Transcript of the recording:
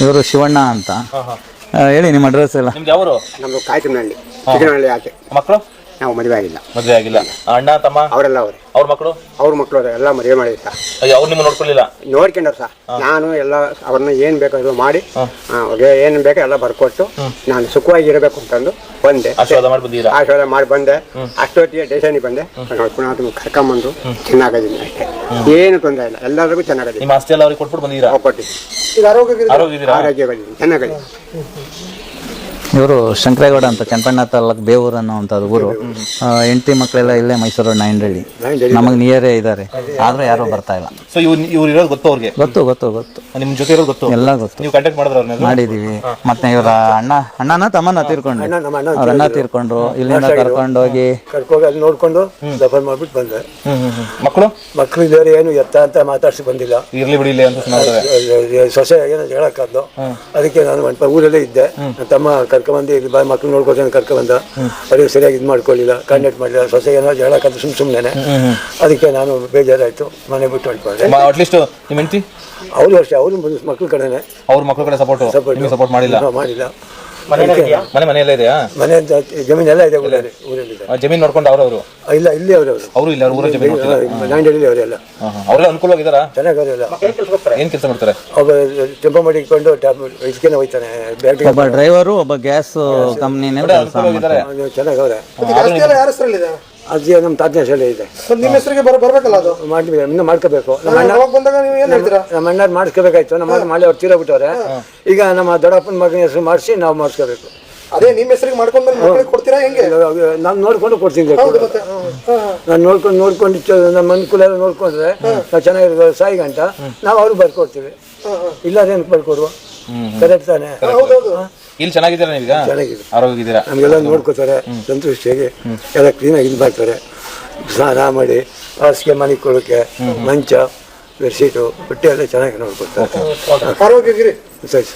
ಇವರು ಶಿವಣ್ಣ ಅಂತ. ಹೇಳಿ ನಿಮ್ಮ ಅಡ್ರೆಸ್ ಎಲ್ಲ. ನಿಮ್ದು ಯಾವರು? ನಮ್ದು ಕಾಯ್ತನಹಳ್ಳಿ, ಚಿಕ್ಕನಹಳ್ಳಿ ಆಚೆ. ಮಕ್ಕಳು? ನಾವು ಮದುವೆ ಆಗಿಲ್ಲ. ಮದುವೆ ಆಗಿಲ್ಲ. ಅಣ್ಣ ತಮ್ಮ ಅವರೆಲ್ಲ ಅವರೇ. ಅವ್ರ ಮಕ್ಕಳು? ಅವ್ರ ಮಕ್ಕಳು ಎಲ್ಲ ಮದುವೆ ಮಾಡಿದ್ರು ಸರ್. ಅವ್ರು ನಿಮ್ಮ ನೋಡ್ಕೊಳ್ಳಿಲ್ಲ? ನೋಡ್ಕೊಂಡ್ರು ಸರ್. ನಾನು ಎಲ್ಲ ಅವ್ರನ್ನ ಏನು ಬೇಕಾದ್ರು ಮಾಡಿ ಅವ್ರಿಗೆ ಏನು ಬೇಕೋ ಎಲ್ಲ ಬರ್ಕೊಟ್ಟು ನಾನು ಸುಖವಾಗಿ ಇರಬೇಕು ಅಂತಂದು ಬಂದೆ. ಆಶೀರ್ವಾದ ಮಾಡಿ ಬಂದಿದ್ದೀರಾ? ಆಶೀರ್ವಾದ ಮಾಡಿ ಬಂದೆ. ಅಷ್ಟೊತ್ತಿಗೆ ಸ್ಟೇಷನಿಗೆ ಬಂದೆ. ಪುನಃ ಕರ್ಕೊಂಬಂದು ಚೆನ್ನಾಗಿದ್ದೀನಿ ಅಷ್ಟೇ, ಏನು ತೊಂದರೆ ಇಲ್ಲ, ಎಲ್ಲರಿಗೂ ಚೆನ್ನಾಗಿದೆ. ನಿಮ್ಮ ಆಸ್ತಿ ಎಲ್ಲ ಅವ್ರಿಗೆ ಕೊಟ್ಬಿಟ್ಟು ಬಂದಿದ್ದೀರಾ? ಕೊಟ್ಟಿದ್ದೀನಿ. ಈಗ ಆರೋಗ್ಯವಾಗಿದ್ದೀನಿ, ಚೆನ್ನಾಗಿದೆ. ಇವರು ಶಂಕರೇಗೌಡ ಅಂತ, ಚನ್ನಪಣ್ಣ ತಾಲೂಕು ಬೇವೂರು ಅನ್ನೋವಂಥದ್ದು ಊರು. ಹೆಂಡತಿ ಮಕ್ಕಳೆಲ್ಲ ಇಲ್ಲೇ ಮೈಸೂರು ನಾಯಂಡಹಳ್ಳಿ, ನಮಗೆ ನಿಯರೇ ಇದ್ದಾರೆ, ಆದ್ರೆ ಯಾರು ಬರ್ತಾ ಇಲ್ಲ. ಸೊ ಇವ್ರು ಇರೋದು ಗೊತ್ತು ಅವ್ರಿಗೆ? ಗೊತ್ತು ನಿಮ್ ಜೊತೆ ಇರೋದು ಗೊತ್ತು? ಎಲ್ಲ ಗೊತ್ತು. ನೀವು ಕಾಂಟ್ಯಾಕ್ಟ್ ಮಾಡಿದ್ರ ಅವ್ರನ್ನ? ಮಾಡಿದೀವಿ. ಮತ್ತೆ ಇವರ ಅಣ್ಣನ ತಮ್ಮನ ತೀರ್ಕೊಂಡ್ರು, ಅವ್ರ ಅಣ್ಣ ತೀರ್ಕೊಂಡ್ರು. ಇಲ್ಲಿಂದ ಕರ್ಕೊಂಡೋಗಿ ಅಲ್ಲಿ ನೋಡ್ಕೊಂಡು ದಫನ್ ಮಾಡ್ಬಿಟ್ಟು ಬಂದೆ. ಮಕ್ಕಳು ಇದ್ದಾರೆ, ಏನು ಎತ್ತ ಅಂತ ಮಾತಾಡ್ಸಿ ಬಂದಿಲ್ಲ. ಇರ್ಲಿ ಬಿಡಿ ಇಲ್ಲಿ ಅಂತ ಸೊಸೆ ಏನೋ ಹೇಳಕ್ಕಾದ್ದು, ಅದಕ್ಕೆ ನಾನು ಊರಲ್ಲೇ ಇದ್ದೆ. ನನ್ನ ತಮ್ಮ ಕರ್ಕೊಂಬಂದು ಇಲ್ಲಿ ಮಕ್ಳು ನೋಡ್ಕೊಳ್ತಾನೆ ಕರ್ಕೊಂಬಂದ. ಅವ್ರಿಗೆ ಸರಿಯಾಗಿ ಇದು ಮಾಡ್ಕೊಳ್ಳಿಲ್ಲ, ಕಾಂಟ್ಯಾಕ್ಟ್ ಮಾಡಿಲ್ಲ. ಸೊಸೆ ಏನೋ ಹೇಳಕ್ಕಾದ್ದು ಸುಮ್ಮನೆ. ಅದಕ್ಕೆ ನಾನು ಬೇಜಾರಾಯ್ತು, ಮನೆ ಬಿಟ್ಟು ಹೊಂಟ್ಕೊಂಡೆ. ಅಟ್ಲೀಸ್ಟ್ ನಿಮ್ಮ ಹೆಂಡತಿ ಅವರು ಅಷ್ಟೇ, ಅವರು ಮಕ್ಳ ಕಡೆನೆ. ಅವ್ರ ಮಕ್ಳ ಕಡೆ ಸಪೋರ್ಟ್ ಮಾಡಿಲ್ಲ? ಮನೆಯಲ್ಲ ಇದೆಯಾ? ಮನೆ ಜಮೀನೆಲ್ಲ ಇದೆ ಊರಲ್ಲಿ. ಜಮೀನ್ ನೋಡ್ಕೊಂಡು ಅವ್ರವರು? ಇಲ್ಲ, ಇಲ್ಲಿ ಅವರು ಇಲ್ಲ, ಊರ ಜಮೀನು ನಾಯಂಡಹಳ್ಳಿ ಅವರೆಲ್ಲ. ಅವರೆಲ್ಲ ಅನುಕೂಲವಾಗಿದ್ದಾರಾ? ಚೆನ್ನಾಗಿ ಅವರೆಲ್ಲ. ಏನ್ ಕೆಲಸ ಮಾಡ್ತಾರೆ? ಒಬ್ಬ ಟೆಂಪೋ ಮಾಡಿಕೊಂಡು ಇದಕ್ಕೆ ಹೋಯ್ತಾನೆ. ಒಬ್ಬ ಡ್ರೈವರು, ಒಬ್ಬ ಗ್ಯಾಸ್ ಕಂಪ್ನಿನಲ್ಲಿ ಚೆನ್ನಾಗಿ ಅವ್ರೆ. ಅದು ನಮ್ಮ ತಾತನ ಹೆಸರಲ್ಲೇ ಇದೆ. ನಿಮ್ಮ ಹೆಸರಿಗೆ ಬರ್ಬೇಕಲ್ಲ? ಅದು ಮಾಡ್ಬೇಕು, ಇನ್ನೂ ಮಾಡ್ಕೋಬೇಕು. ನಮ್ಮ ಅಣ್ಣ ಮಾಡಿಸ್ಕೋಬೇಕಾಯ್ತು. ನಮ್ಮ ಮಾಡಿ ಅವ್ರು ತೀರೋಗ್ಬಿಟ್ಟವ್ರೆ. ಈಗ ನಮ್ಮ ದೊಡ್ಡಪ್ಪನ ಮಗನ ಹೆಸರು ಮಾಡಿಸಿ ನಾವು ಮಾಡಿಸ್ಕೋಬೇಕು. ಅದೇ ನಿಮ್ಮ ಹೆಸರಿಗೆ ಮಾಡ್ಕೊಂಡು ಕೊಡ್ತೀರಾ? ಹೆಂಗೆ? ನಾನು ನೋಡ್ಕೊಂಡು ಕೊಡ್ತೀನಿ. ನಾನು ನೋಡ್ಕೊಂಡು ನಮ್ಮ ಅನುಕೂಲ ಎಲ್ಲ ನೋಡ್ಕೊಂಡ್ರೆ ನಾವು ಚೆನ್ನಾಗಿರೋ ಸಾಯಿ ಗಂಟ ನಾವು ಅವ್ರಿಗೆ ಬರ್ಕೊಡ್ತೀವಿ. ಇಲ್ಲ ಅದೇನು ಬರ್ಕೊಡುವ, ಕರೆಕ್ಟ್ ತಾನೆ? ಇಲ್ಲಿ ಚೆನ್ನಾಗಿದ್ದೀರಾ? ನೀವೀಗ ಚೆನ್ನಾಗಿದೆ, ಆರೋಗ್ಯವಾಗಿದ್ದೀರಾ? ನಮಗೆಲ್ಲ ನೋಡ್ಕೋತಾರೆ, ಸಂತೋಷಿಯಾಗಿ ಎಲ್ಲ ಕ್ಲೀನಾಗಿ ಇದು ಮಾಡ್ತಾರೆ. ಸ್ನಾನ ಮಾಡಿ ಹಾಸಿಗೆ ಮನೆ ಕೊಡೋಕೆ, ಮಂಚ, ಬೆಡ್ಶೀಟು, ಬಟ್ಟೆ ಎಲ್ಲ ಚೆನ್ನಾಗಿ ನೋಡ್ಕೊತಾರೆ. ಆರೋಗ್ಯಗಿರಿ ಸರಿ.